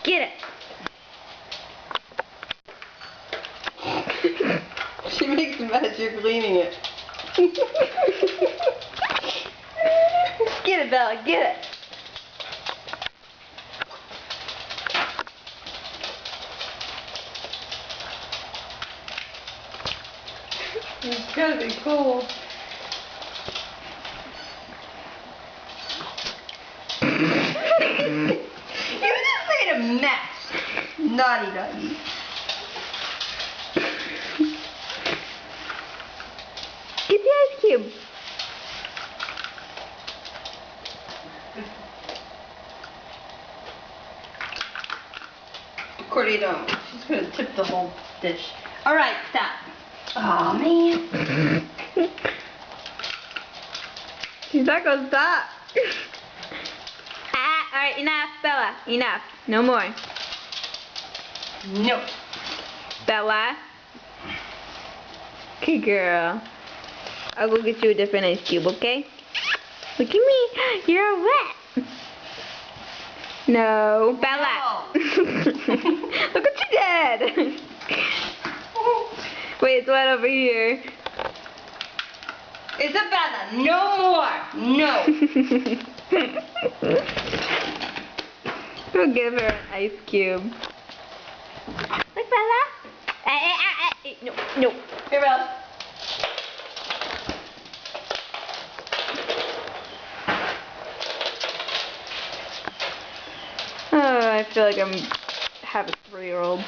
Get it. She makes magic cleaning it. Get it, Bella, get it. It's gotta be cool. You just made a mess. Naughty doggy. Get the ice cube. Courtney, don't. She's gonna tip the whole dish. Alright, stop. Aw, man. She's not gonna stop. Alright, enough, Bella. Enough. No more. No. Bella. Good girl. I'll go get you a different ice cube, okay? Look at me. You're all wet. No, Bella. No. Look what you did. Wait, it's wet over here. Isabella, no more. No. Go give her an ice cube. Look, Bella. No, no. Here, Bella. Oh, I feel like have a 3-year-old.